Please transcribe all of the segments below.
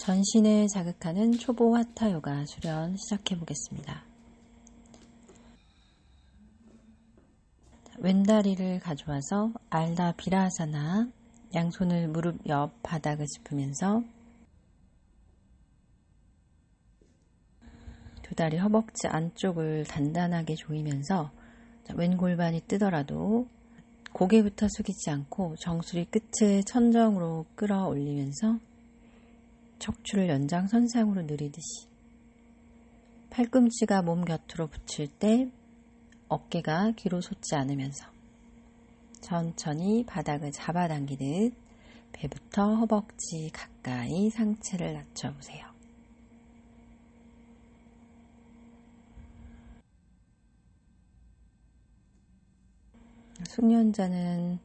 전신을 자극하는 초보 하타 요가 수련 시작해 보겠습니다. 왼다리를 가져와서 알다 비라하사나, 양손을 무릎 옆 바닥을 짚으면서 두 다리 허벅지 안쪽을 단단하게 조이면서 왼 골반이 뜨더라도 고개부터 숙이지 않고 정수리 끝을 천정으로 끌어올리면서 척추를 연장선상으로 느리듯이, 팔꿈치가 몸 곁으로 붙일 때 어깨가 뒤로 솟지 않으면서 천천히 바닥을 잡아당기듯 배부터 허벅지 가까이 상체를 낮춰보세요. 숙련자는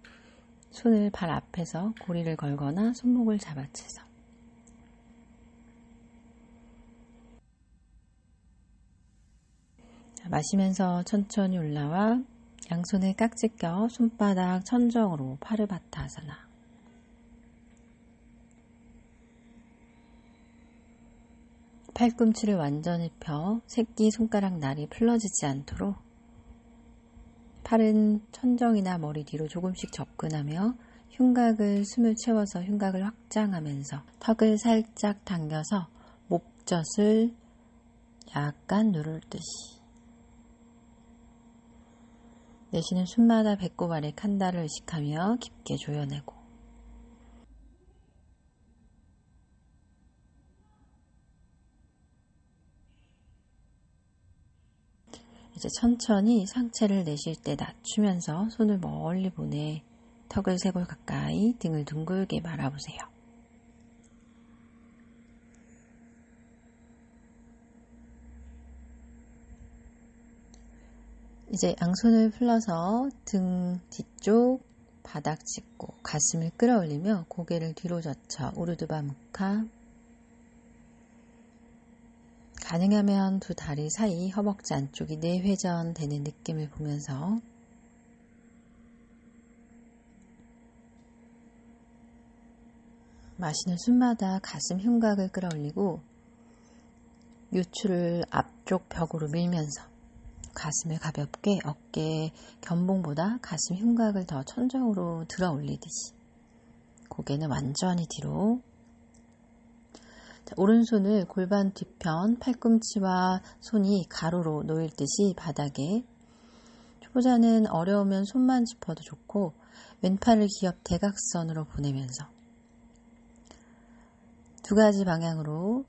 손을 발 앞에서 고리를 걸거나 손목을 잡아채서, 마시면서 천천히 올라와 양손을 깍지 껴 손바닥 천정으로 파르바타아사나. 팔꿈치를 완전히 펴 새끼손가락 날이 풀러지지 않도록 팔은 천정이나 머리 뒤로 조금씩 접근하며 흉곽을 숨을 채워서 흉곽을 확장하면서 턱을 살짝 당겨서 목젖을 약간 누를 듯이, 내쉬는 숨마다 배꼽 아래 칸다를 의식하며 깊게 조여내고, 이제 천천히 상체를 내쉴 때 낮추면서 손을 멀리 보내 턱을 쇄골 가까이, 등을 둥글게 말아보세요. 이제 양손을 풀러서 등 뒤쪽 바닥 짚고 가슴을 끌어올리며 고개를 뒤로 젖혀 우르드바 무카. 가능하면 두 다리 사이 허벅지 안쪽이 내회전되는 느낌을 보면서 마시는 숨마다 가슴 흉곽을 끌어올리고 요추를 앞쪽 벽으로 밀면서 가슴을 가볍게 어깨 견봉보다 가슴 흉곽을 더 천정으로 들어 올리듯이, 고개는 완전히 뒤로. 오른손을 골반 뒤편 팔꿈치와 손이 가로로 놓일 듯이 바닥에, 초보자는 어려우면 손만 짚어도 좋고 왼팔을 기업 대각선으로 보내면서 두 가지 방향으로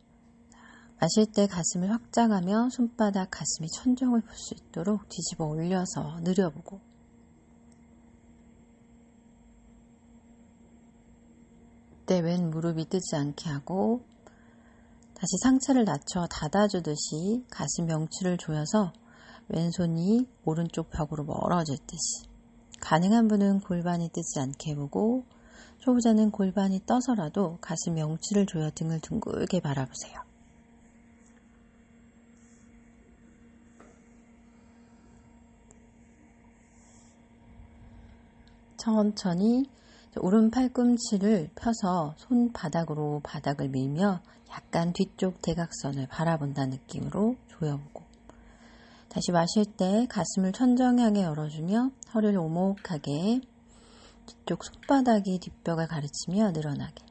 마실 때 가슴을 확장하며 손바닥 가슴이 천정을 볼 수 있도록 뒤집어 올려서 느려보고, 그때 왼 무릎이 뜨지 않게 하고 다시 상체를 낮춰 닫아주듯이 가슴 명치를 조여서 왼손이 오른쪽 벽으로 멀어질 듯이, 가능한 분은 골반이 뜨지 않게 해보고 초보자는 골반이 떠서라도 가슴 명치를 조여 등을 둥글게 바라보세요. 천천히 오른 팔꿈치를 펴서 손바닥으로 바닥을 밀며 약간 뒤쪽 대각선을 바라본다는 느낌으로 조여보고, 다시 마실 때 가슴을 천정 향해 열어주며 허리를 오목하게 뒤쪽 손바닥이 뒷벽을 가르치며 늘어나게.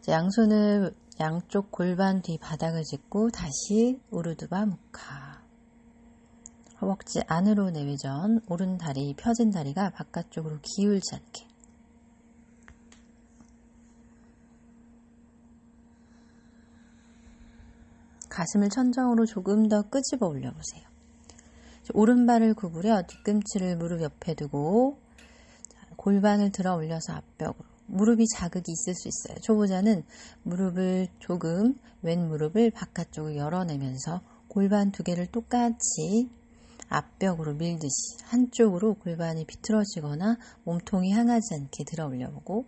양손을 양쪽 골반 뒤 바닥을 짚고 다시 우르드바 무카. 허벅지 안으로 내외전, 오른 다리, 펴진 다리가 바깥쪽으로 기울지 않게. 가슴을 천정으로 조금 더 끄집어 올려보세요. 오른발을 구부려 뒤꿈치를 무릎 옆에 두고 골반을 들어 올려서 앞벽으로. 무릎이 자극이 있을 수 있어요. 초보자는 무릎을 조금, 왼 무릎을 바깥쪽으로 열어내면서 골반 두 개를 똑같이 앞벽으로 밀듯이 한쪽으로 골반이 비틀어지거나 몸통이 향하지 않게 들어 올려보고,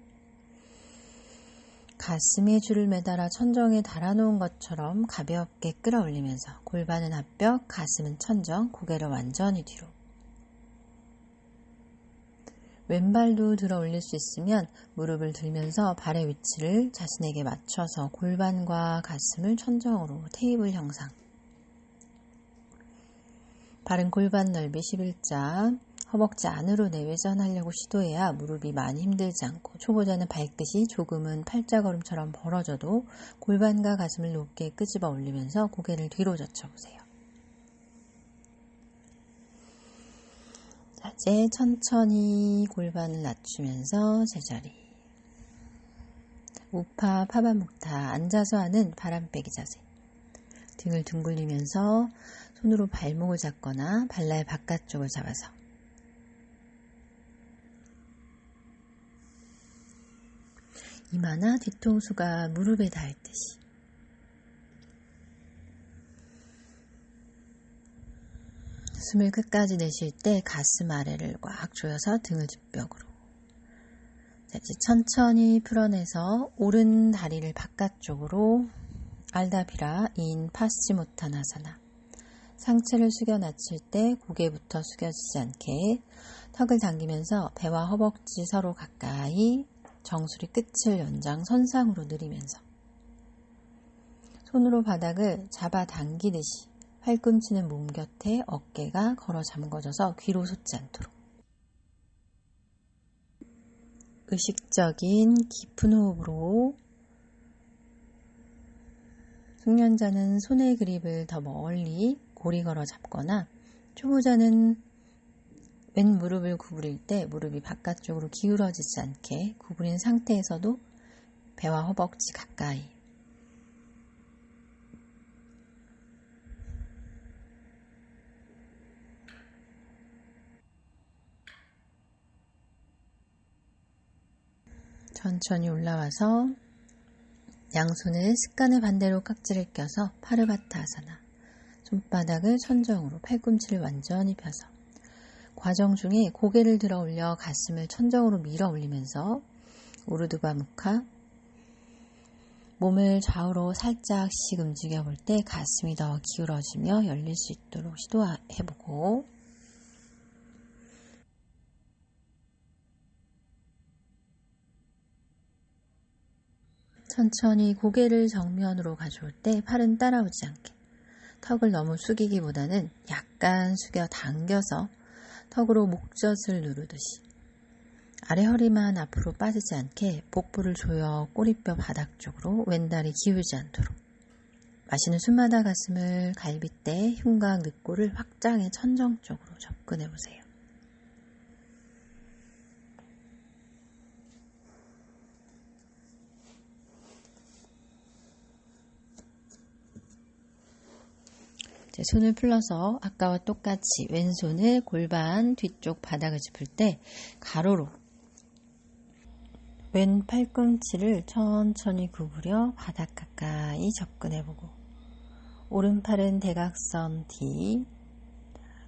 가슴에 줄을 매달아 천정에 달아놓은 것처럼 가볍게 끌어올리면서 골반은 앞벽, 가슴은 천정, 고개를 완전히 뒤로. 왼발도 들어 올릴 수 있으면 무릎을 들면서 발의 위치를 자신에게 맞춰서 골반과 가슴을 천정으로 테이블 형상. 발은 골반 넓이 11자, 허벅지 안으로 내외전하려고 시도해야 무릎이 많이 힘들지 않고 초보자는 발끝이 조금은 팔자걸음처럼 벌어져도 골반과 가슴을 높게 끄집어 올리면서 고개를 뒤로 젖혀보세요. 자, 이제 천천히 골반을 낮추면서 제자리. 우파 파반묵타, 앉아서 하는 바람빼기 자세. 등을 둥글리면서 손으로 발목을 잡거나 발날 바깥쪽을 잡아서 이마나 뒤통수가 무릎에 닿을 듯이 숨을 끝까지 내쉴 때 가슴 아래를 꽉 조여서 등을 뒷벽으로. 자, 이제 천천히 풀어내서 오른 다리를 바깥쪽으로 알다비라 인 파스치모타나사나. 상체를 숙여 낮출 때 고개부터 숙여지지 않게 턱을 당기면서 배와 허벅지 서로 가까이 정수리 끝을 연장선상으로 늘리면서 손으로 바닥을 잡아 당기듯이 팔꿈치는 몸 곁에 어깨가 걸어 잠궈져서 귀로 솟지 않도록 의식적인 깊은 호흡으로 숙련자는 손의 그립을 더 멀리 고리 걸어 잡거나 초보자는 왼 무릎을 구부릴 때 무릎이 바깥쪽으로 기울어지지 않게 구부린 상태에서도 배와 허벅지 가까이 천천히 올라와서 양손을 습관의 반대로 깍지를 껴서 파르바타아사나. 손바닥을 천정으로 팔꿈치를 완전히 펴서 과정 중에 고개를 들어 올려 가슴을 천정으로 밀어 올리면서 우르두바 무카. 몸을 좌우로 살짝씩 움직여 볼 때 가슴이 더 기울어지며 열릴 수 있도록 시도해보고 천천히 고개를 정면으로 가져올 때 팔은 따라오지 않게 턱을 너무 숙이기보다는 약간 숙여 당겨서 턱으로 목젖을 누르듯이 아래 허리만 앞으로 빠지지 않게 복부를 조여 꼬리뼈 바닥 쪽으로 왼다리 기울지 않도록 마시는 숨마다 가슴을 갈빗대 흉곽 늑골을 확장해 천정 쪽으로 접근해 보세요. 이제 손을 풀러서 아까와 똑같이 왼손을 골반 뒤쪽 바닥을 짚을 때 가로로 왼 팔꿈치를 천천히 구부려 바닥 가까이 접근해보고 오른팔은 대각선 뒤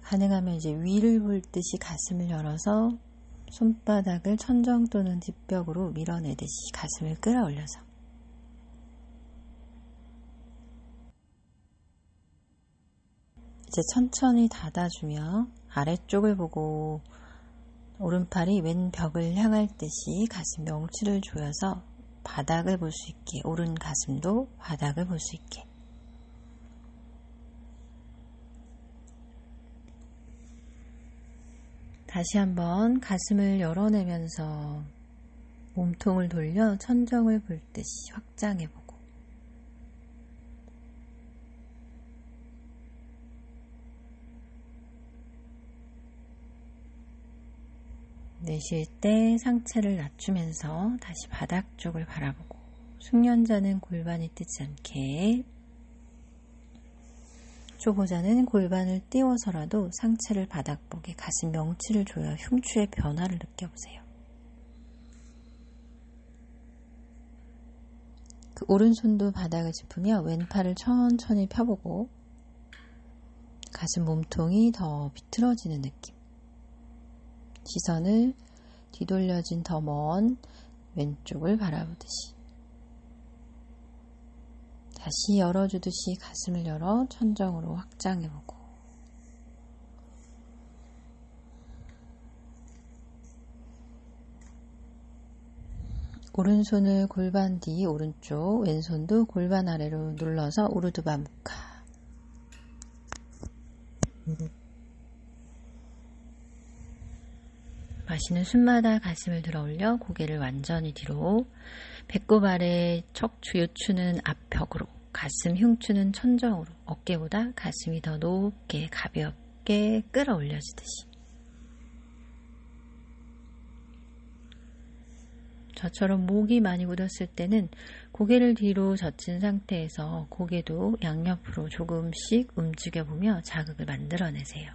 가능하면 이제 위를 볼 듯이 가슴을 열어서 손바닥을 천정 또는 뒷벽으로 밀어내듯이 가슴을 끌어올려서 이제 천천히 닫아주며 아래쪽을 보고 오른팔이 왼 벽을 향할 듯이 가슴 명치를 조여서 바닥을 볼 수 있게 오른 가슴도 바닥을 볼 수 있게 다시 한번 가슴을 열어내면서 몸통을 돌려 천정을 볼 듯이 확장해보고 내쉴 때 상체를 낮추면서 다시 바닥 쪽을 바라보고 숙련자는 골반이 뜨지 않게 초보자는 골반을 띄워서라도 상체를 바닥 보게 가슴 명치를 조여 흉추의 변화를 느껴보세요. 그 오른손도 바닥을 짚으며 왼팔을 천천히 펴보고 가슴 몸통이 더 비틀어지는 느낌. 시선을 뒤돌려진 더 먼 왼쪽을 바라보듯이 다시 열어주듯이 가슴을 열어 천정으로 확장해보고 오른손을 골반 뒤 오른쪽, 왼손도 골반 아래로 눌러서 우르드바 무카. 마시는 숨마다 가슴을 들어 올려 고개를 완전히 뒤로, 배꼽 아래 척추 요추는 앞벽으로, 가슴 흉추는 천정으로, 어깨보다 가슴이 더 높게 가볍게 끌어올려지듯이. 저처럼 목이 많이 굳었을 때는 고개를 뒤로 젖힌 상태에서 고개도 양옆으로 조금씩 움직여보며 자극을 만들어내세요.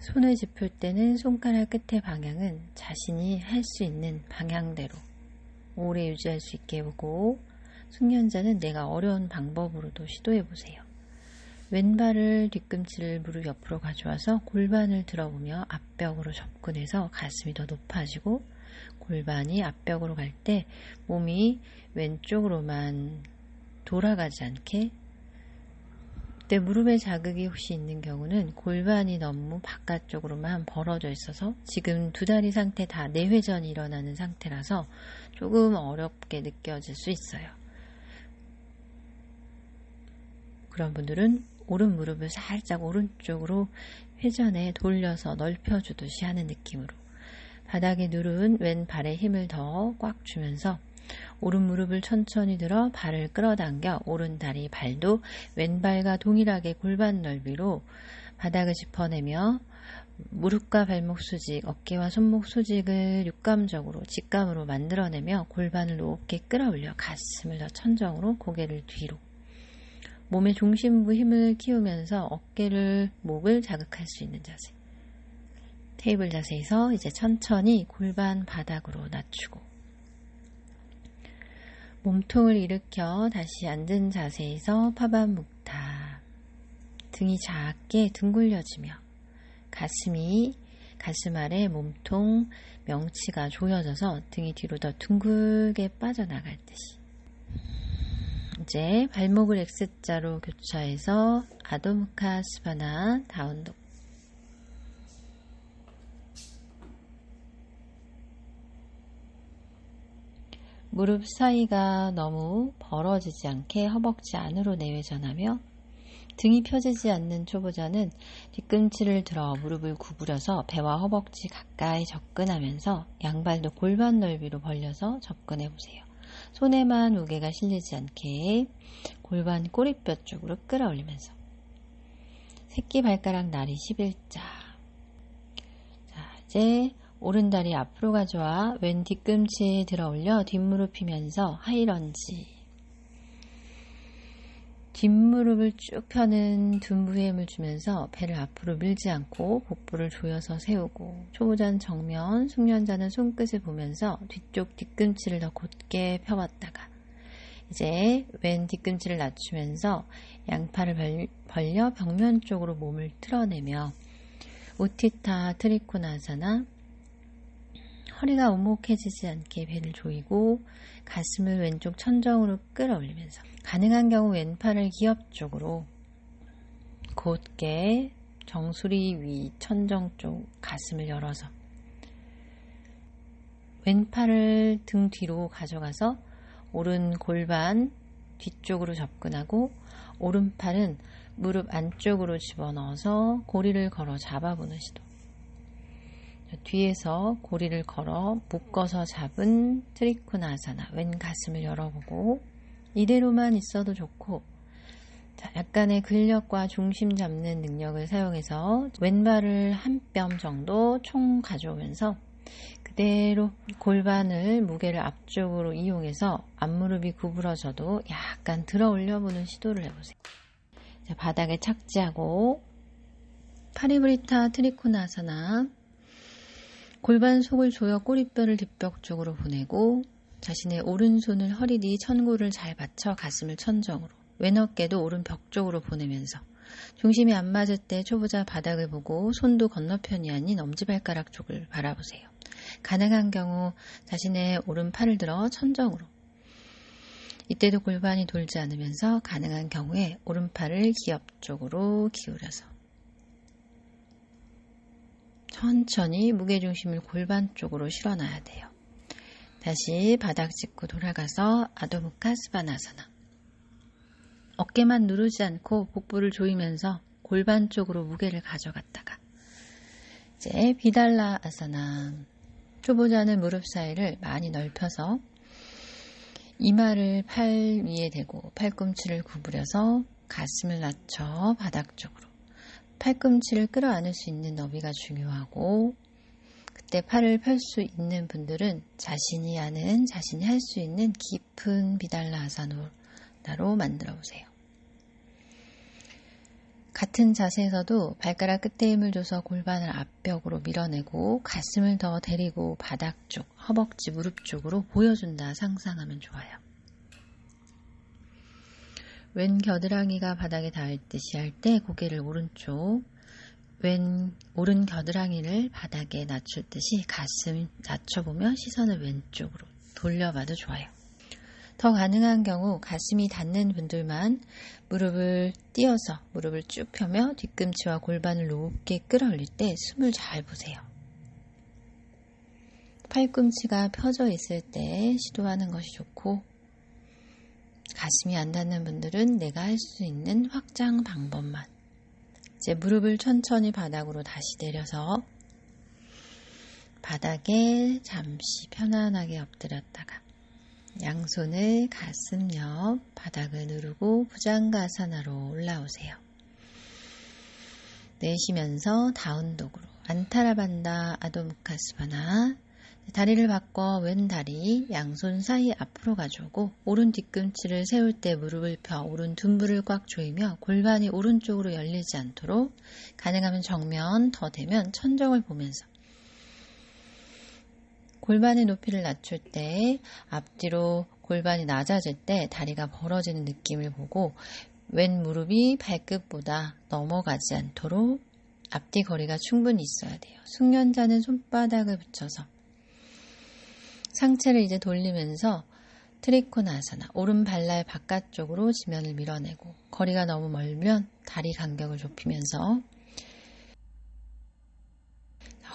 손을 짚을 때는 손가락 끝의 방향은 자신이 할 수 있는 방향대로 오래 유지할 수 있게 해보고, 숙련자는 내가 어려운 방법으로도 시도해보세요. 왼발을 뒤꿈치를 무릎 옆으로 가져와서 골반을 들어보며 앞벽으로 접근해서 가슴이 더 높아지고, 골반이 앞벽으로 갈 때 몸이 왼쪽으로만 돌아가지 않게, 그때 무릎에 자극이 혹시 있는 경우는 골반이 너무 바깥쪽으로만 벌어져 있어서 지금 두 다리 상태 다 내회전이 일어나는 상태라서 조금 어렵게 느껴질 수 있어요. 그런 분들은 오른 무릎을 살짝 오른쪽으로 회전에 돌려서 넓혀주듯이 하는 느낌으로 바닥에 누른 왼발에 힘을 더 꽉 주면서 오른 무릎을 천천히 들어 발을 끌어당겨 오른 다리, 발도 왼발과 동일하게 골반 넓이로 바닥을 짚어내며 무릎과 발목 수직, 어깨와 손목 수직을 육감적으로, 직감으로 만들어내며 골반을 높게 끌어올려 가슴을 더 천정으로, 고개를 뒤로. 몸의 중심부 힘을 키우면서 어깨를, 목을 자극할 수 있는 자세. 테이블 자세에서 이제 천천히 골반 바닥으로 낮추고 몸통을 일으켜 다시 앉은 자세에서 파반묵타. 등이 작게 둥글려지며 가슴 아래 몸통, 명치가 조여져서 등이 뒤로 더 둥글게 빠져나갈 듯이. 이제 발목을 X자로 교차해서 아도무카 스바나 다운독. 무릎 사이가 너무 벌어지지 않게 허벅지 안으로 내외전하며, 등이 펴지지 않는 초보자는 뒤꿈치를 들어 무릎을 구부려서 배와 허벅지 가까이 접근하면서 양발도 골반 넓이로 벌려서 접근해 보세요. 손에만 무게가 실리지 않게 골반 꼬리뼈 쪽으로 끌어올리면서 새끼 발가락 나리 11자. 자, 이제 오른다리 앞으로 가져와 왼 뒤꿈치에 들어 올려 뒷무릎 펴면서 하이런지. 뒷무릎을 쭉 펴는 둔부에 힘을 주면서 배를 앞으로 밀지 않고 복부를 조여서 세우고, 초보자는 정면, 숙련자는 손끝을 보면서 뒤쪽 뒤꿈치를 더 곧게 펴봤다가 이제 왼 뒤꿈치를 낮추면서 양팔을 벌려 벽면 쪽으로 몸을 틀어내며 우티타 트리코나사나, 허리가 오목해지지 않게 배를 조이고 가슴을 왼쪽 천정으로 끌어올리면서 가능한 경우 왼팔을 기업 쪽으로 곧게 정수리 위 천정 쪽 가슴을 열어서 왼팔을 등 뒤로 가져가서 오른 골반 뒤쪽으로 접근하고, 오른팔은 무릎 안쪽으로 집어넣어서 고리를 걸어 잡아보는 시도. 뒤에서 고리를 걸어 묶어서 잡은 트리코나아사나, 왼 가슴을 열어보고, 이대로만 있어도 좋고, 자, 약간의 근력과 중심 잡는 능력을 사용해서 왼발을 한 뼘 정도 총 가져오면서 그대로 골반을, 무게를 앞쪽으로 이용해서 앞무릎이 구부러져도 약간 들어 올려보는 시도를 해보세요. 자, 바닥에 착지하고 파리브리타 트리코나아사나, 골반 속을 조여 꼬리뼈를 뒷벽 쪽으로 보내고 자신의 오른손을 허리 뒤 천골을 잘 받쳐 가슴을 천정으로, 왼 어깨도 오른 벽 쪽으로 보내면서 중심이 안 맞을 때 초보자 바닥을 보고 손도 건너편이 아닌 엄지발가락 쪽을 바라보세요. 가능한 경우 자신의 오른팔을 들어 천정으로, 이때도 골반이 돌지 않으면서 가능한 경우에 오른팔을 기업 쪽으로 기울여서 천천히 무게중심을 골반 쪽으로 실어놔야 돼요. 다시 바닥 짚고 돌아가서 아도무카 스바나사나. 어깨만 누르지 않고 복부를 조이면서 골반 쪽으로 무게를 가져갔다가 이제 비달라 아사나. 초보자는 무릎 사이를 많이 넓혀서 이마를 팔 위에 대고 팔꿈치를 구부려서 가슴을 낮춰 바닥 쪽으로. 팔꿈치를 끌어안을 수 있는 너비가 중요하고 그때 팔을 펼 수 있는 분들은 자신이 아는, 자신이 할 수 있는 깊은 비달라 아사나로 만들어 보세요. 같은 자세에서도 발가락 끝에 힘을 줘서 골반을 앞벽으로 밀어내고 가슴을 더 데리고 바닥 쪽, 허벅지, 무릎 쪽으로 보여준다 상상하면 좋아요. 왼 겨드랑이가 바닥에 닿을 듯이 할 때 고개를 오른쪽, 오른 겨드랑이를 바닥에 낮출 듯이 가슴 낮춰보며 시선을 왼쪽으로 돌려봐도 좋아요. 더 가능한 경우 가슴이 닿는 분들만 무릎을 띄어서 무릎을 쭉 펴며 뒤꿈치와 골반을 높게 끌어올릴 때 숨을 잘 보세요. 팔꿈치가 펴져 있을 때 시도하는 것이 좋고 가슴이 안 닿는 분들은 내가 할 수 있는 확장 방법만. 이제 무릎을 천천히 바닥으로 다시 내려서 바닥에 잠시 편안하게 엎드렸다가 양손을 가슴 옆 바닥을 누르고 부장가사나로 올라오세요. 내쉬면서 다운독으로 안타라반다 아도무카스바나. 다리를 바꿔 왼 다리 양손 사이 앞으로 가져오고 오른 뒤꿈치를 세울 때 무릎을 펴 오른 둔부를 꽉 조이며 골반이 오른쪽으로 열리지 않도록 가능하면 정면 더 되면 천정을 보면서 골반의 높이를 낮출 때 앞뒤로 골반이 낮아질 때 다리가 벌어지는 느낌을 보고 왼 무릎이 발끝보다 넘어가지 않도록 앞뒤 거리가 충분히 있어야 돼요. 숙련자는 손바닥을 붙여서 상체를 이제 돌리면서 트리코나아사나 오른 발날 바깥쪽으로 지면을 밀어내고 거리가 너무 멀면 다리 간격을 좁히면서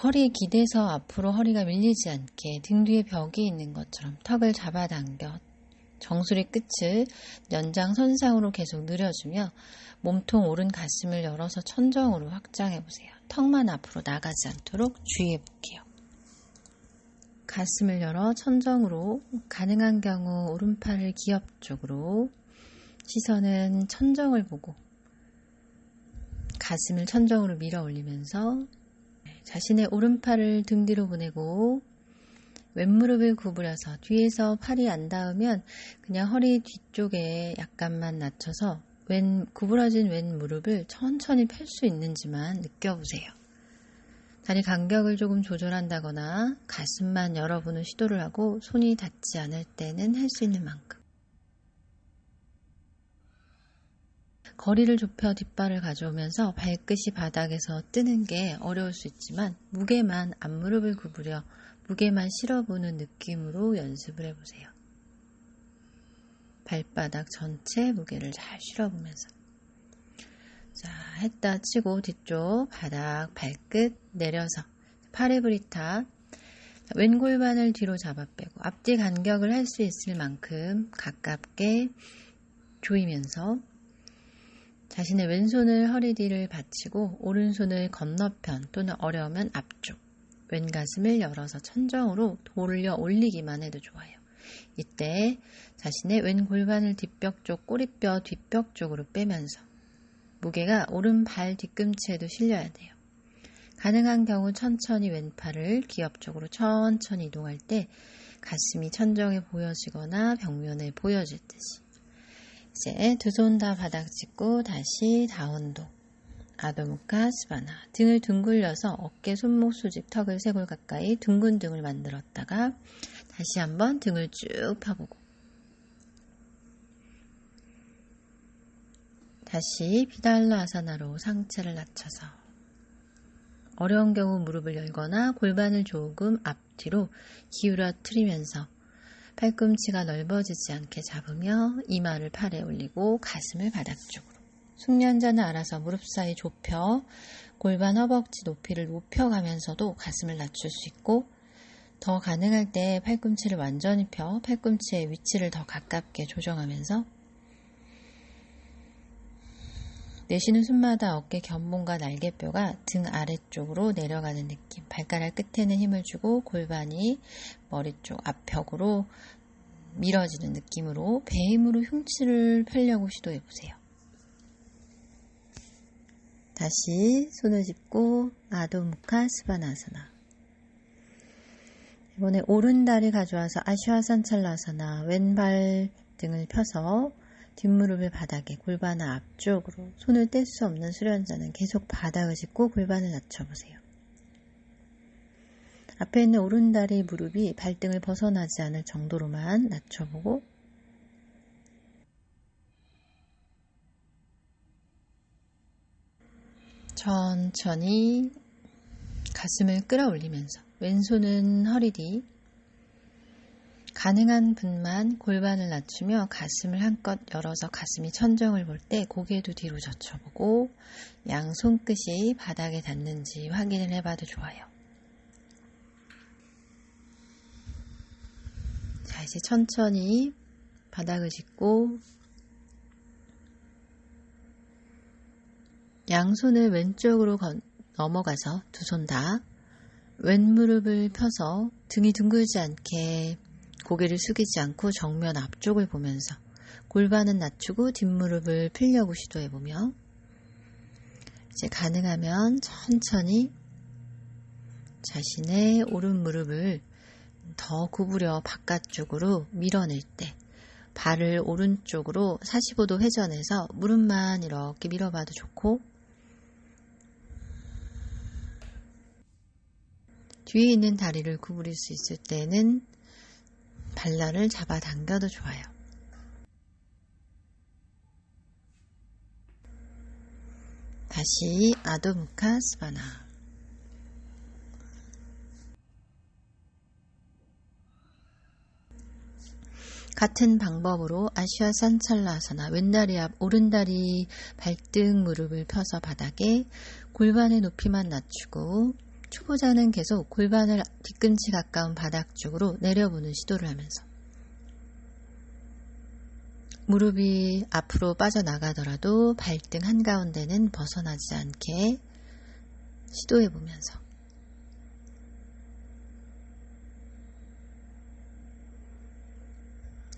허리에 기대서 앞으로 허리가 밀리지 않게 등 뒤에 벽이 있는 것처럼 턱을 잡아당겨 정수리 끝을 연장선상으로 계속 늘려주며 몸통 오른 가슴을 열어서 천정으로 확장해보세요. 턱만 앞으로 나가지 않도록 주의해볼게요. 가슴을 열어 천정으로 가능한 경우 오른팔을 기업 쪽으로 시선은 천정을 보고 가슴을 천정으로 밀어 올리면서 자신의 오른팔을 등 뒤로 보내고 왼무릎을 구부려서 뒤에서 팔이 안 닿으면 그냥 허리 뒤쪽에 약간만 낮춰서 구부러진 왼 무릎을 천천히 펼 수 있는지만 느껴보세요. 다리 간격을 조금 조절한다거나 가슴만 열어보는 시도를 하고 손이 닿지 않을 때는 할 수 있는 만큼 거리를 좁혀 뒷발을 가져오면서 발끝이 바닥에서 뜨는 게 어려울 수 있지만 무게만 앞무릎을 구부려 무게만 실어보는 느낌으로 연습을 해보세요. 발바닥 전체 무게를 잘 실어보면서 자, 했다 치고 뒤쪽 바닥 발끝 내려서 파레브리타 왼 골반을 뒤로 잡아 빼고 앞뒤 간격을 할 수 있을 만큼 가깝게 조이면서 자신의 왼손을 허리 뒤를 받치고 오른손을 건너편 또는 어려우면 앞쪽 왼 가슴을 열어서 천정으로 돌려 올리기만 해도 좋아요. 이때 자신의 왼 골반을 뒷벽 쪽 꼬리뼈 뒷벽 쪽으로 빼면서 무게가 오른 발 뒤꿈치에도 실려야 돼요. 가능한 경우 천천히 왼팔을 기업 쪽으로 천천히 이동할 때 가슴이 천정에 보여지거나 벽면에 보여질 듯이 이제 두 손 다 바닥 짚고 다시 다운독 아도무카 스바나 등을 둥글려서 어깨, 손목, 수직, 턱을 쇄골 가까이 둥근 등을 만들었다가 다시 한번 등을 쭉 펴보고 다시 비달라 아사나로 상체를 낮춰서 어려운 경우 무릎을 열거나 골반을 조금 앞뒤로 기울어뜨리면서 팔꿈치가 넓어지지 않게 잡으며 이마를 팔에 올리고 가슴을 바닥 쪽으로. 숙련자는 알아서 무릎 사이 좁혀 골반 허벅지 높이를 높여가면서도 가슴을 낮출 수 있고, 더 가능할 때 팔꿈치를 완전히 펴 팔꿈치의 위치를 더 가깝게 조정하면서 내쉬는 숨마다 어깨 견봉과 날개뼈가 등 아래쪽으로 내려가는 느낌. 발가락 끝에는 힘을 주고 골반이 머리 쪽 앞벽으로 밀어지는 느낌으로 배 힘으로 흉추를 펴려고 시도해보세요. 다시 손을 짚고 아도 무카 스바나사나. 이번에 오른다리 가져와서 아슈아산찰라사나. 왼발 등을 펴서 뒷무릎을 바닥에, 골반을 앞쪽으로. 손을 뗄 수 없는 수련자는 계속 바닥을 짚고 골반을 낮춰보세요. 앞에 있는 오른다리 무릎이 발등을 벗어나지 않을 정도로만 낮춰보고, 천천히 가슴을 끌어올리면서 왼손은 허리 뒤, 가능한 분만 골반을 낮추며 가슴을 한껏 열어서 가슴이 천정을 볼 때 고개도 뒤로 젖혀보고 양 손끝이 바닥에 닿는지 확인을 해봐도 좋아요. 자, 이제 천천히 바닥을 짚고 양손을 왼쪽으로 넘어가서 두 손 다 왼무릎을 펴서 등이 둥글지 않게 고개를 숙이지 않고 정면 앞쪽을 보면서 골반은 낮추고 뒷무릎을 펴려고 시도해보며, 이제 가능하면 천천히 자신의 오른 무릎을 더 구부려 바깥쪽으로 밀어낼 때 발을 오른쪽으로 45도 회전해서 무릎만 이렇게 밀어봐도 좋고, 뒤에 있는 다리를 구부릴 수 있을 때는 발날을 잡아당겨도 좋아요. 다시 아도 무카 스바나. 같은 방법으로 아슈아산찰라사나. 왼다리 앞, 오른다리 발등 무릎을 펴서 바닥에 골반의 높이만 낮추고, 초보자는 계속 골반을 뒤꿈치 가까운 바닥 쪽으로 내려보는 시도를 하면서 무릎이 앞으로 빠져나가더라도 발등 한가운데는 벗어나지 않게 시도해보면서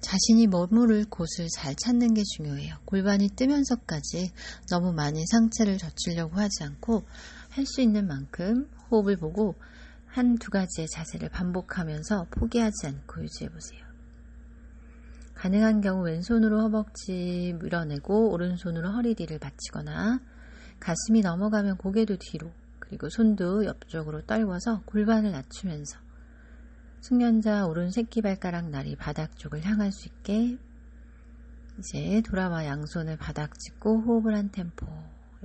자신이 머무를 곳을 잘 찾는 게 중요해요. 골반이 뜨면서까지 너무 많이 상체를 젖히려고 하지 않고 할 수 있는 만큼 호흡을 보고 한두 가지의 자세를 반복하면서 포기하지 않고 유지해보세요. 가능한 경우 왼손으로 허벅지 밀어내고 오른손으로 허리 뒤를 받치거나, 가슴이 넘어가면 고개도 뒤로, 그리고 손도 옆쪽으로 떨궈서 골반을 낮추면서 숙련자 오른 새끼발가락 날이 바닥 쪽을 향할 수 있게 이제 돌아와 양손을 바닥 짚고 호흡을 한 템포.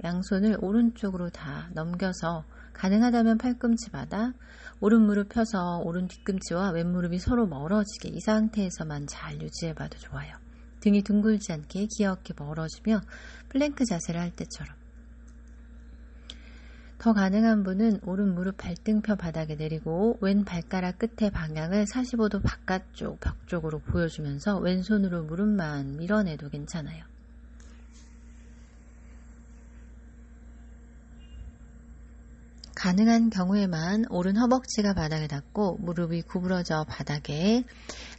양손을 오른쪽으로 다 넘겨서 가능하다면 팔꿈치 바닥, 오른 무릎 펴서 오른 뒤꿈치와 왼무릎이 서로 멀어지게, 이 상태에서만 잘 유지해봐도 좋아요. 등이 둥글지 않게 귀엽게 멀어지며 플랭크 자세를 할 때처럼. 더 가능한 분은 오른 무릎 발등뼈 바닥에 내리고 왼 발가락 끝의 방향을 45도 바깥쪽 벽 쪽으로 보여주면서 왼손으로 무릎만 밀어내도 괜찮아요. 가능한 경우에만 오른 허벅지가 바닥에 닿고 무릎이 구부러져 바닥에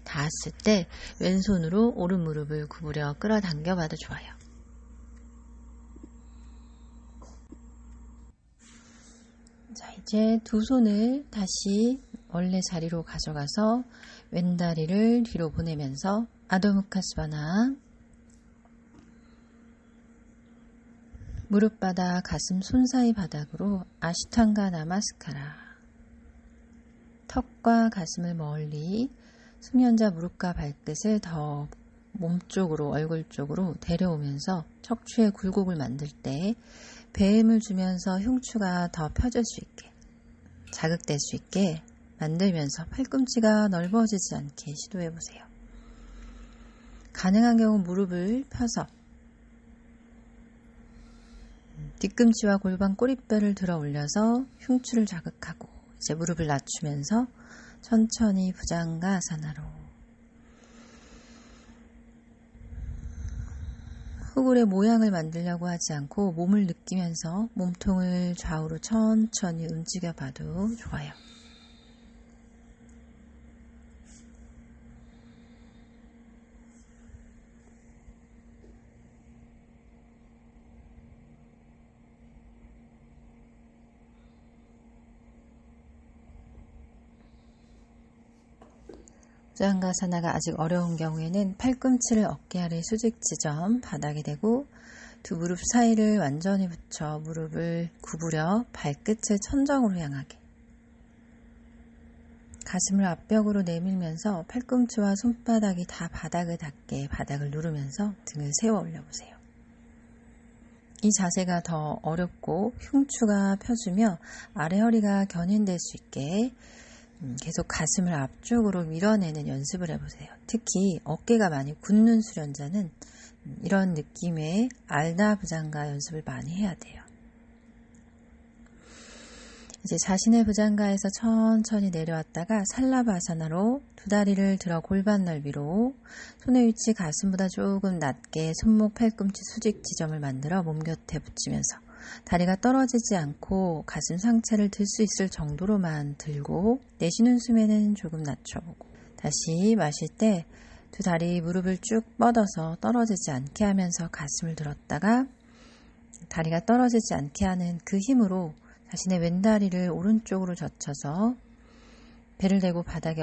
닿았을 때 왼손으로 오른 무릎을 구부려 끌어당겨 봐도 좋아요. 자, 이제 두 손을 다시 원래 자리로 가져가서 왼다리를 뒤로 보내면서 아도 무카 스바나. 무릎바닥, 가슴 손 사이 바닥으로 아시탄가 나마스카라. 턱과 가슴을 멀리, 숙련자 무릎과 발끝을 더 몸쪽으로, 얼굴 쪽으로 데려오면서 척추의 굴곡을 만들 때 배에 힘을 주면서 흉추가 더 펴질 수 있게, 자극될 수 있게 만들면서 팔꿈치가 넓어지지 않게 시도해보세요. 가능한 경우 무릎을 펴서 뒤꿈치와 골반 꼬리뼈를 들어 올려서 흉추를 자극하고 이제 무릎을 낮추면서 천천히 부장가아사나로 흑울의 모양을 만들려고 하지 않고 몸을 느끼면서 몸통을 좌우로 천천히 움직여 봐도 좋아요. 부장가아사나가 아직 어려운 경우에는 팔꿈치를 어깨 아래 수직 지점 바닥에 대고 두 무릎 사이를 완전히 붙여 무릎을 구부려 발끝을 천정으로 향하게 가슴을 앞벽으로 내밀면서 팔꿈치와 손바닥이 다 바닥을 닿게 바닥을 누르면서 등을 세워 올려보세요. 이 자세가 더 어렵고 흉추가 펴지며 아래 허리가 견인될 수 있게 계속 가슴을 앞쪽으로 밀어내는 연습을 해보세요. 특히 어깨가 많이 굳는 수련자는 이런 느낌의 알다 부장가 연습을 많이 해야 돼요. 이제 자신의 부장가에서 천천히 내려왔다가 살라바아사나로 두 다리를 들어 골반 넓이로 손의 위치 가슴보다 조금 낮게 손목 팔꿈치 수직 지점을 만들어 몸 곁에 붙이면서 다리가 떨어지지 않고 가슴 상체를 들 수 있을 정도로만 들고 내쉬는 숨에는 조금 낮춰보고 다시 마실 때 두 다리 무릎을 쭉 뻗어서 떨어지지 않게 하면서 가슴을 들었다가 다리가 떨어지지 않게 하는 그 힘으로 자신의 왼다리를 오른쪽으로 젖혀서 배를 대고 바닥에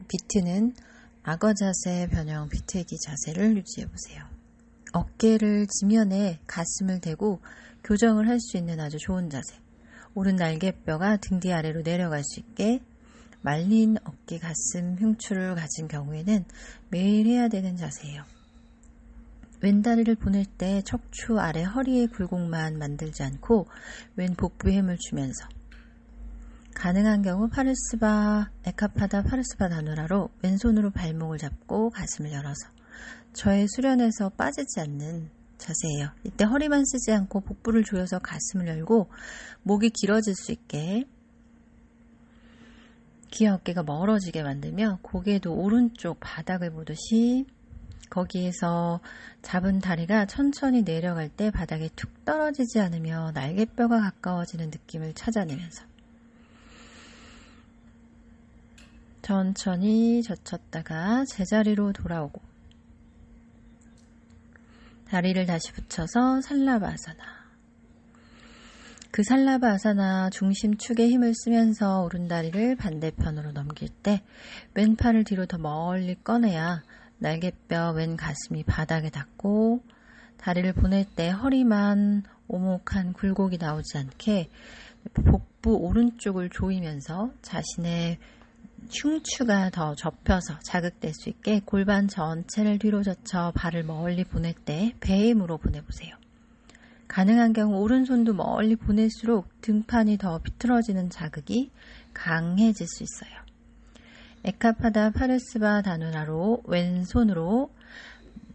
비트는 악어 자세 변형 비트기 자세를 유지해보세요. 어깨를 지면에 가슴을 대고 교정을 할 수 있는 아주 좋은 자세. 오른 날개뼈가 등 뒤 아래로 내려갈 수 있게 말린 어깨, 가슴, 흉추를 가진 경우에는 매일 해야 되는 자세예요. 왼다리를 보낼 때 척추 아래 허리의 굴곡만 만들지 않고 왼 복부에 힘을 주면서 가능한 경우 파르스바, 에카파다 파르스바 다누라로 왼손으로 발목을 잡고 가슴을 열어서 저의 수련에서 빠지지 않는 자세예요. 이때 허리만 쓰지 않고 복부를 조여서 가슴을 열고 목이 길어질 수 있게 귀 어깨가 멀어지게 만들며 고개도 오른쪽 바닥을 보듯이 거기에서 잡은 다리가 천천히 내려갈 때 바닥에 툭 떨어지지 않으며 날개뼈가 가까워지는 느낌을 찾아내면서 천천히 젖혔다가 제자리로 돌아오고 다리를 다시 붙여서 살라바아사나. 그 살라바아사나 중심 축에 힘을 쓰면서 오른다리를 반대편으로 넘길 때 왼팔을 뒤로 더 멀리 꺼내야 날개뼈 왼 가슴이 바닥에 닿고 다리를 보낼 때 허리만 오목한 굴곡이 나오지 않게 복부 오른쪽을 조이면서 자신의 흉추가 더 접혀서 자극될 수 있게 골반 전체를 뒤로 젖혀 발을 멀리 보낼 때 배의 힘으로 보내보세요. 가능한 경우 오른손도 멀리 보낼수록 등판이 더 비틀어지는 자극이 강해질 수 있어요. 에카파다 파르스바 다누라로 왼손으로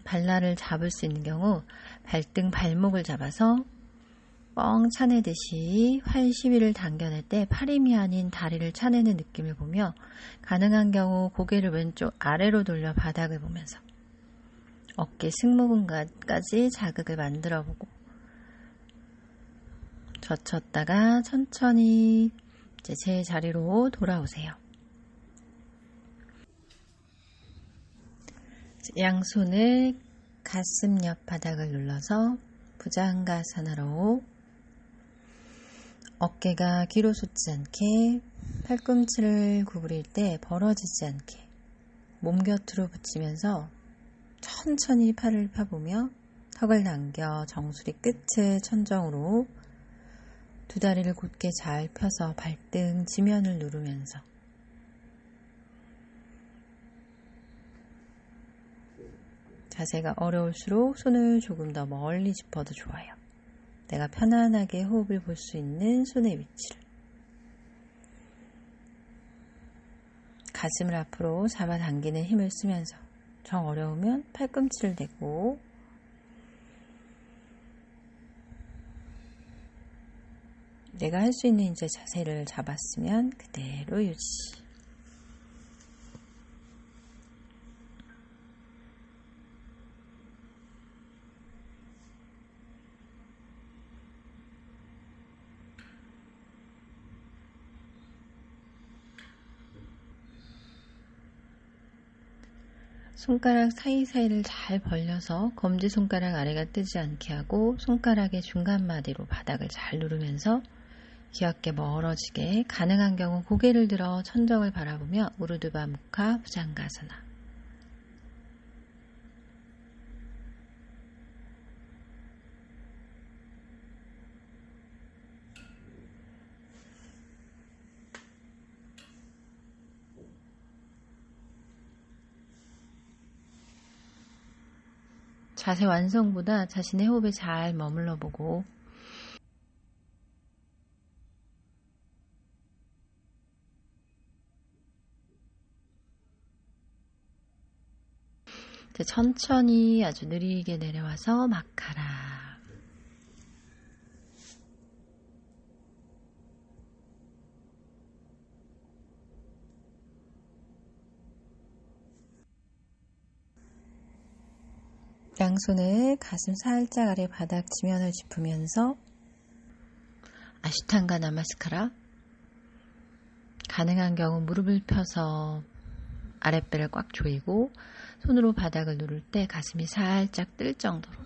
발날을 잡을 수 있는 경우 발등 발목을 잡아서 뻥 차내듯이 활 시위를 당겨낼 때 팔 힘이 아닌 다리를 차내는 느낌을 보며 가능한 경우 고개를 왼쪽 아래로 돌려 바닥을 보면서 어깨 승모근까지 자극을 만들어보고 젖혔다가 천천히 이제 제 자리로 돌아오세요. 양손을 가슴 옆 바닥을 눌러서 부장가아사나로 어깨가 뒤로 솟지 않게 팔꿈치를 구부릴 때 벌어지지 않게 몸 곁으로 붙이면서 천천히 팔을 펴보며 턱을 당겨 정수리 끝을 천정으로 두 다리를 곧게 잘 펴서 발등 지면을 누르면서 자세가 어려울수록 손을 조금 더 멀리 짚어도 좋아요. 내가 편안하게 호흡을 볼 수 있는 손의 위치를 가슴을 앞으로 잡아당기는 힘을 쓰면서 정 어려우면 팔꿈치를 대고 내가 할 수 있는 이제 자세를 잡았으면 그대로 유지. 손가락 사이사이를 잘 벌려서 검지손가락 아래가 뜨지 않게 하고 손가락의 중간마디로 바닥을 잘 누르면서 귀엽게 멀어지게, 가능한 경우 고개를 들어 천정을 바라보며 우르드바 무카 부장가사나. 자세 완성보다 자신의 호흡에 잘 머물러 보고 천천히 아주 느리게 내려와서 마카라. 양손을 가슴 살짝 아래 바닥 지면을 짚으면서 아시탄가 나마스카라. 가능한 경우 무릎을 펴서 아랫배를 꽉 조이고 손으로 바닥을 누를 때 가슴이 살짝 뜰 정도로.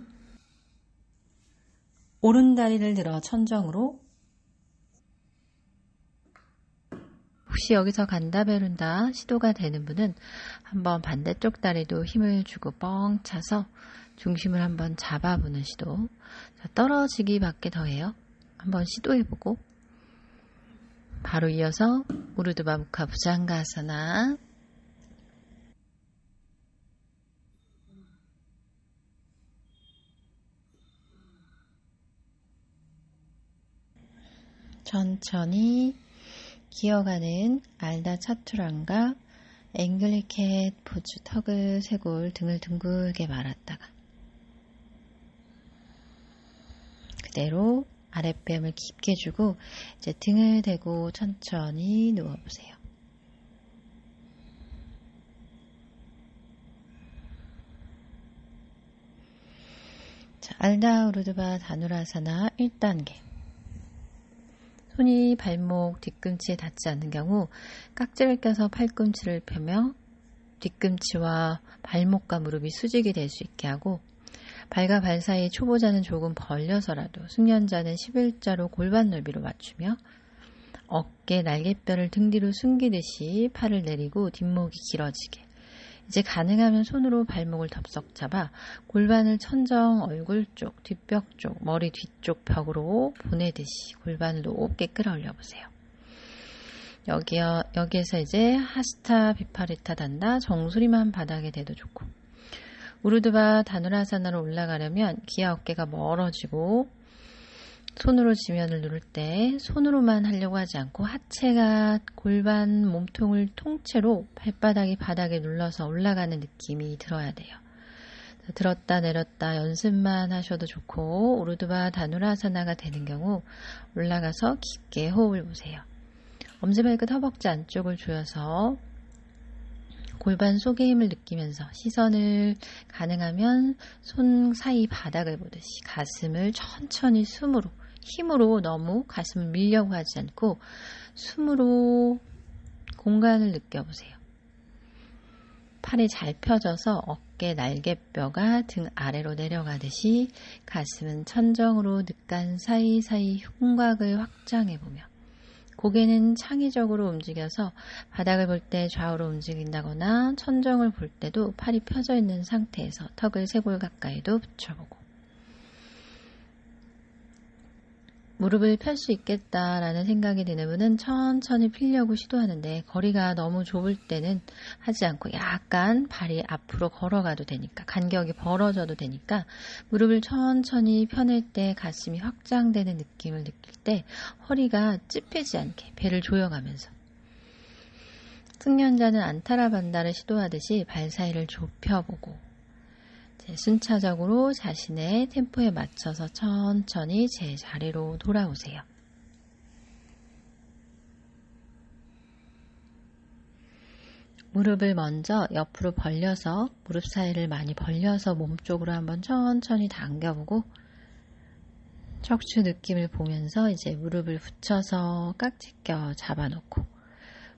오른 다리를 들어 천정으로. 혹시 여기서 간다 베룬다 시도가 되는 분은 한번 반대쪽 다리도 힘을 주고 뻥 차서 중심을 한번 잡아보는 시도. 떨어지기 밖에 더해요. 한번 시도해보고 바로 이어서 우르드바 무카 부장가사나. 천천히 기어가는 알다 차투랑과 앵글리캣 포즈, 턱을 쇄골, 등을 둥글게 말았다가 그대로 아랫배움을 깊게 주고 이제 등을 대고 천천히 누워보세요. 자, 알다 우르드바 다누라사나 1단계. 손이 발목 뒤꿈치에 닿지 않는 경우 깍지를 껴서 팔꿈치를 펴며 뒤꿈치와 발목과 무릎이 수직이 될 수 있게 하고, 발과 발 사이 초보자는 조금 벌려서라도 숙련자는 11자로 골반 넓이로 맞추며 어깨 날개뼈를 등 뒤로 숨기듯이 팔을 내리고 뒷목이 길어지게. 이제 가능하면 손으로 발목을 덥석 잡아 골반을 천정 얼굴 쪽, 뒷벽 쪽, 머리 뒤쪽 벽으로 보내듯이 골반을 높게 끌어올려 보세요. 여기에서 이제 하스타 비파리타 단다, 정수리만 바닥에 대도 좋고, 우르드바 다누라사나로 올라가려면 기아 어깨가 멀어지고 손으로 지면을 누를 때 손으로만 하려고 하지 않고 하체가 골반 몸통을 통째로 발바닥이 바닥에 눌러서 올라가는 느낌이 들어야 돼요. 들었다 내렸다 연습만 하셔도 좋고, 우르드바 다누라사나가 되는 경우 올라가서 깊게 호흡을 보세요. 엄지발끝 허벅지 안쪽을 조여서 골반 속의 힘을 느끼면서 시선을 가능하면 손 사이 바닥을 보듯이 가슴을 천천히 숨으로, 힘으로 너무 가슴을 밀려고 하지 않고 숨으로 공간을 느껴보세요. 팔이 잘 펴져서 어깨 날개뼈가 등 아래로 내려가듯이 가슴은 천정으로 늑간 사이사이 흉곽을 확장해보며 고개는 창의적으로 움직여서 바닥을 볼 때 좌우로 움직인다거나 천정을 볼 때도 팔이 펴져 있는 상태에서 턱을 쇄골 가까이도 붙여보고, 무릎을 펼 수 있겠다라는 생각이 드는 분은 천천히 펴려고 시도하는데 거리가 너무 좁을 때는 하지 않고 약간 발이 앞으로 걸어가도 되니까, 간격이 벌어져도 되니까 무릎을 천천히 펴낼 때 가슴이 확장되는 느낌을 느낄 때 허리가 찝히지 않게 배를 조여가면서 숙련자는 안타라반다를 시도하듯이 발 사이를 좁혀보고 순차적으로 자신의 템포에 맞춰서 천천히 제자리로 돌아오세요. 무릎을 먼저 옆으로 벌려서 무릎 사이를 많이 벌려서 몸쪽으로 한번 천천히 당겨보고 척추 느낌을 보면서 이제 무릎을 붙여서 깍지 껴 잡아놓고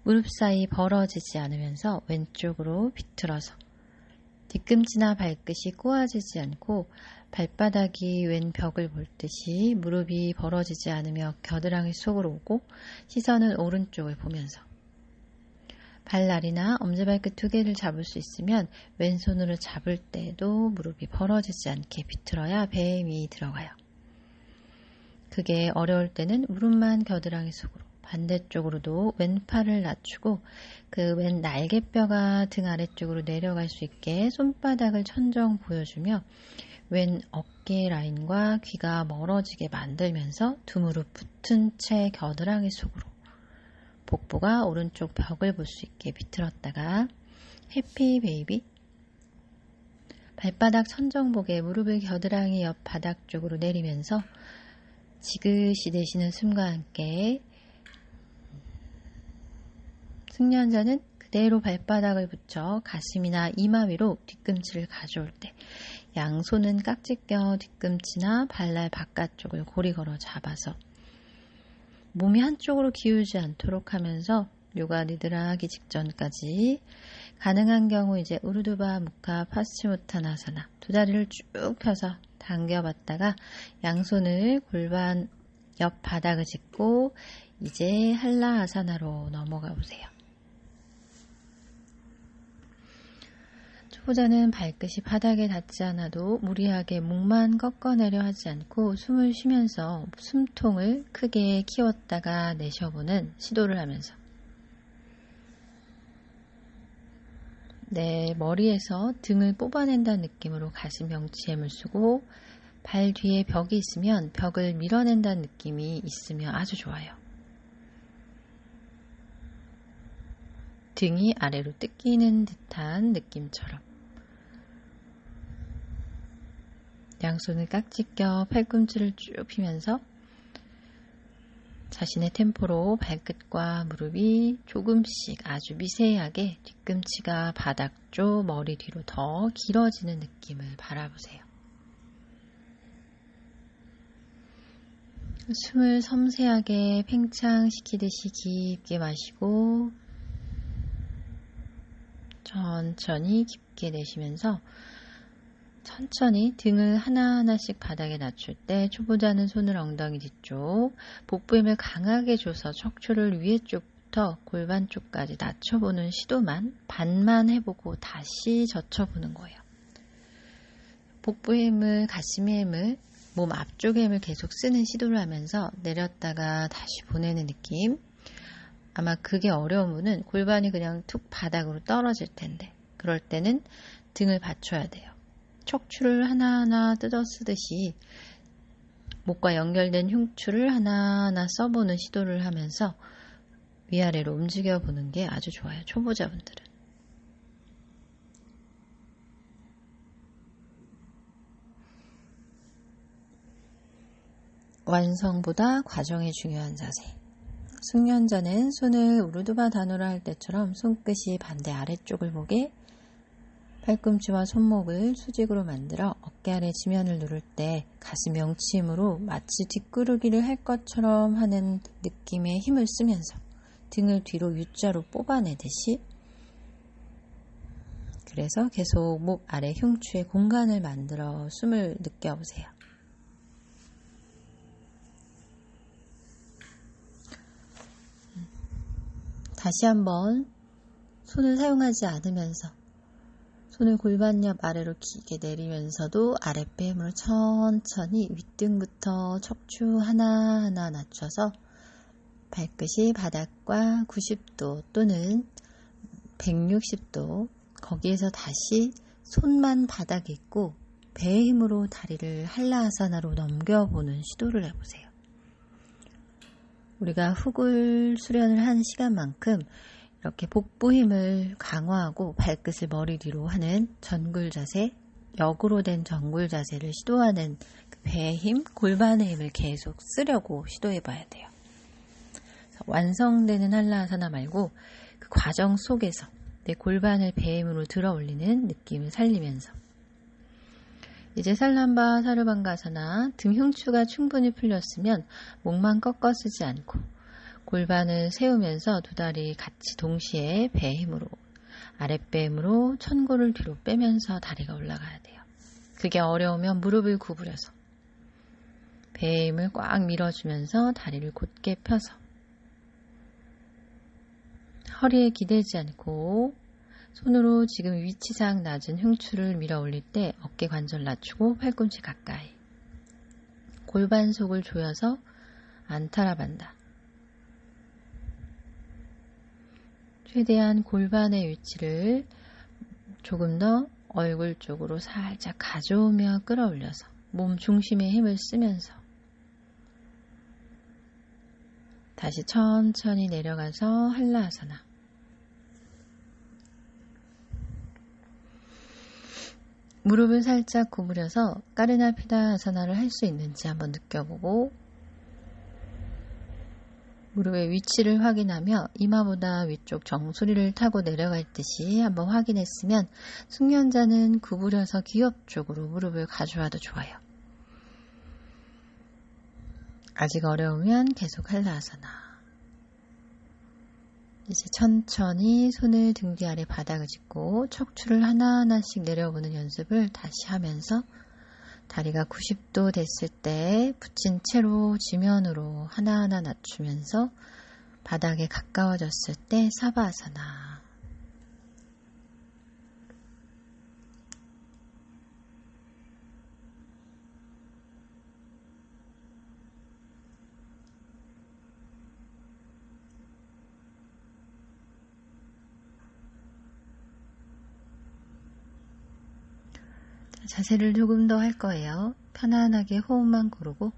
무릎 사이 벌어지지 않으면서 왼쪽으로 비틀어서 뒤꿈치나 발끝이 꼬아지지 않고 발바닥이 왼 벽을 볼 듯이 무릎이 벌어지지 않으며 겨드랑이 속으로 오고 시선은 오른쪽을 보면서 발날이나 엄지발끝 2개를 잡을 수 있으면 왼손으로 잡을 때도 무릎이 벌어지지 않게 비틀어야 배에 힘이 들어가요. 그게 어려울 때는 무릎만 겨드랑이 속으로 반대쪽으로도 왼팔을 낮추고 그 왼 날개뼈가 등 아래쪽으로 내려갈 수 있게 손바닥을 천정 보여주며 왼 어깨 라인과 귀가 멀어지게 만들면서 두 무릎 붙은 채 겨드랑이 속으로 복부가 오른쪽 벽을 볼 수 있게 비틀었다가 해피 베이비 발바닥 천정복에 무릎을 겨드랑이 옆 바닥 쪽으로 내리면서 지그시 내쉬는 숨과 함께 숙련자는 그대로 발바닥을 붙여 가슴이나 이마 위로 뒤꿈치를 가져올 때 양손은 깍지 껴 뒤꿈치나 발날 바깥쪽을 고리 걸어 잡아서 몸이 한쪽으로 기울지 않도록 하면서 요가 니드라하기 직전까지 가능한 경우 이제 우르두바 무카 파스치모타나사나 두 다리를 쭉 펴서 당겨봤다가 양손을 골반 옆 바닥을 짚고 이제 한라아사나로 넘어가 보세요. 초보자는 발끝이 바닥에 닿지 않아도 무리하게 목만 꺾어내려 하지 않고 숨을 쉬면서 숨통을 크게 키웠다가 내쉬어보는 시도를 하면서 내 머리에서 등을 뽑아낸다는 느낌으로 가슴 명치에 힘을 쓰고 발 뒤에 벽이 있으면 벽을 밀어낸다는 느낌이 있으면 아주 좋아요. 등이 아래로 뜯기는 듯한 느낌처럼 양손을 깍지 껴 팔꿈치를 쭉 펴면서 자신의 템포로 발끝과 무릎이 조금씩 아주 미세하게 뒤꿈치가 바닥 쪽 머리 뒤로 더 길어지는 느낌을 바라보세요. 숨을 섬세하게 팽창시키듯이 깊게 마시고 천천히 깊게 내쉬면서 천천히 등을 하나하나씩 바닥에 낮출 때 초보자는 손을 엉덩이 뒤쪽, 복부 힘을 강하게 줘서 척추를 위에 쪽부터 골반 쪽까지 낮춰보는 시도만 반만 해보고 다시 젖혀보는 거예요. 복부의 힘을, 가슴의 힘을, 몸 앞쪽의 힘을 계속 쓰는 시도를 하면서 내렸다가 다시 보내는 느낌. 아마 그게 어려운 분은 골반이 그냥 툭 바닥으로 떨어질 텐데 그럴 때는 등을 받쳐야 돼요. 척추를 하나하나 뜯어 쓰듯이 목과 연결된 흉추를 하나하나 써보는 시도를 하면서 위아래로 움직여 보는 게 아주 좋아요. 초보자분들은. 완성보다 과정이 중요한 자세. 숙련자는 손을 우르두바 다노라 할 때처럼 손끝이 반대 아래쪽을 보게 팔꿈치와 손목을 수직으로 만들어 어깨 아래 지면을 누를 때 가슴 명치 힘으로 마치 뒷구르기를 할 것처럼 하는 느낌의 힘을 쓰면서 등을 뒤로 U자로 뽑아내듯이 그래서 계속 목 아래 흉추에 공간을 만들어 숨을 느껴보세요. 다시 한번 손을 사용하지 않으면서 손을 골반 옆 아래로 길게 내리면서도 아랫배 힘으로 천천히 윗등부터 척추 하나하나 낮춰서 발끝이 바닥과 90도 또는 160도 거기에서 다시 손만 바닥에 있고 배의 힘으로 다리를 한라아사나로 넘겨보는 시도를 해보세요. 우리가 훅을 수련을 한 시간만큼 이렇게 복부 힘을 강화하고 발끝을 머리 뒤로 하는 전굴 자세, 역으로 된 전굴 자세를 시도하는 그 배의 힘, 골반의 힘을 계속 쓰려고 시도해 봐야 돼요. 완성되는 한라아사나 말고 그 과정 속에서 내 골반을 배의 힘으로 들어 올리는 느낌을 살리면서 이제 살람바 사르방가사나 등 흉추가 충분히 풀렸으면 목만 꺾어 쓰지 않고 골반을 세우면서 두 다리 같이 동시에 배의 힘으로 아랫배 힘으로 천골을 뒤로 빼면서 다리가 올라가야 돼요. 그게 어려우면 무릎을 구부려서 배의 힘을 꽉 밀어주면서 다리를 곧게 펴서 허리에 기대지 않고 손으로 지금 위치상 낮은 흉추를 밀어 올릴 때 어깨 관절 낮추고 팔꿈치 가까이 골반 속을 조여서 안타라반다. 최대한 골반의 위치를 조금 더 얼굴 쪽으로 살짝 가져오며 끌어올려서 몸 중심에 힘을 쓰면서 다시 천천히 내려가서 한라아사나. 무릎을 살짝 구부려서 까르나피다 아사나를 할 수 있는지 한번 느껴보고 무릎의 위치를 확인하며 이마보다 위쪽 정수리를 타고 내려갈 듯이 한번 확인했으면 숙련자는 구부려서 기업 쪽으로 무릎을 가져와도 좋아요. 아직 어려우면 계속 한라아사나. 이제 천천히 손을 등 뒤 아래 바닥을 짚고 척추를 하나하나씩 내려보는 연습을 다시 하면서 다리가 90도 됐을 때 붙인 채로 지면으로 하나하나 낮추면서 바닥에 가까워졌을 때 사바아사나. 자세를 조금 더 할 거예요. 편안하게 호흡만 고르고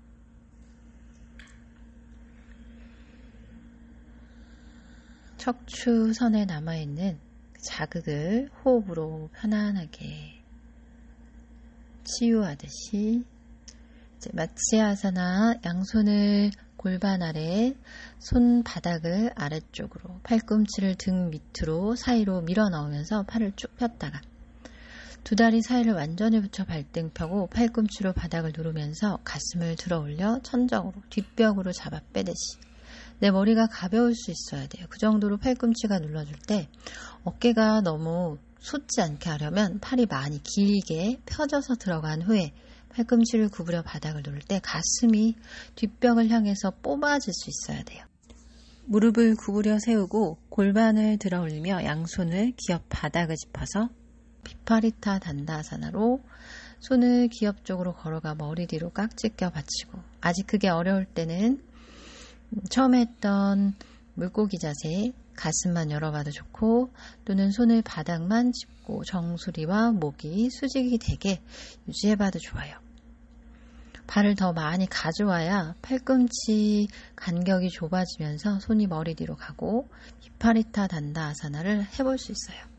척추선에 남아있는 자극을 호흡으로 편안하게 치유하듯이 이제 마츠야아사나 양손을 골반 아래 손바닥을 아래쪽으로 팔꿈치를 등 밑으로 사이로 밀어 넣으면서 팔을 쭉 폈다가 두 다리 사이를 완전히 붙여 발등 펴고 팔꿈치로 바닥을 누르면서 가슴을 들어 올려 천정으로 뒷벽으로 잡아 빼듯이 내 머리가 가벼울 수 있어야 돼요. 그 정도로 팔꿈치가 눌러줄 때 어깨가 너무 솟지 않게 하려면 팔이 많이 길게 펴져서 들어간 후에 팔꿈치를 구부려 바닥을 누를 때 가슴이 뒷벽을 향해서 뽑아질 수 있어야 돼요. 무릎을 구부려 세우고 골반을 들어 올리며 양손을 기업 바닥을 짚어서 비파리타 단다아사나로 손을 기업 쪽으로 걸어가 머리 뒤로 깍지 껴 받치고 아직 그게 어려울 때는 처음에 했던 물고기 자세 가슴만 열어봐도 좋고 또는 손을 바닥만 짚고 정수리와 목이 수직이 되게 유지해봐도 좋아요. 발을 더 많이 가져와야 팔꿈치 간격이 좁아지면서 손이 머리 뒤로 가고 비파리타 단다아사나를 해볼 수 있어요.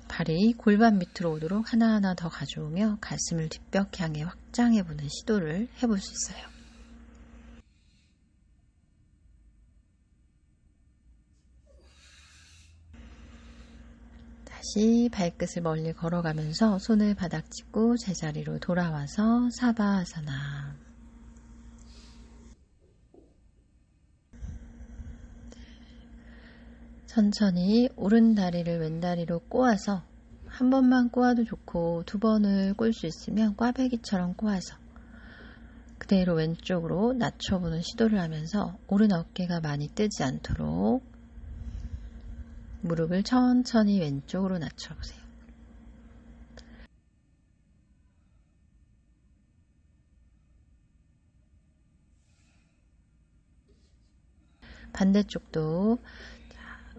발이 골반 밑으로 오도록 하나하나 더 가져오며 가슴을 뒷벽 향해 확장해보는 시도를 해볼 수 있어요. 다시 발끝을 멀리 걸어가면서 손을 바닥 짚고 제자리로 돌아와서 사바아사나. 천천히 오른 다리를 왼 다리로 꼬아서 한 번만 꼬아도 좋고 두 번을 꼴 수 있으면 꽈배기처럼 꼬아서 그대로 왼쪽으로 낮춰보는 시도를 하면서 오른 어깨가 많이 뜨지 않도록 무릎을 천천히 왼쪽으로 낮춰보세요. 반대쪽도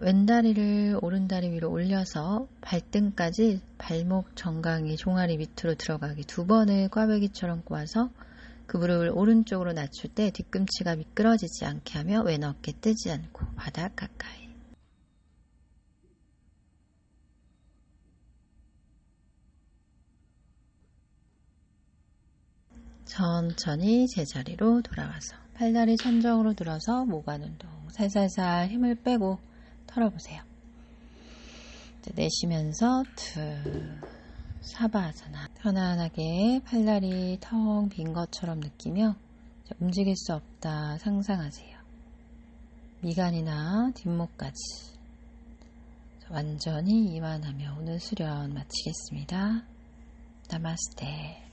왼다리를 오른다리 위로 올려서 발등까지 발목 정강이 종아리 밑으로 들어가기 두 번을 꽈배기처럼 꼬아서 그 무릎을 오른쪽으로 낮출 때 뒤꿈치가 미끄러지지 않게 하며 왼 어깨 뜨지 않고 바닥 가까이. 천천히 제자리로 돌아와서 팔다리 천정으로 들어서 모관 운동. 살살살 힘을 빼고 털어보세요. 내쉬면서 사바아사나. 편안하게 팔다리 텅 빈 것처럼 느끼며 움직일 수 없다 상상하세요. 미간이나 뒷목까지 완전히 이완하며 오늘 수련 마치겠습니다. 나마스테.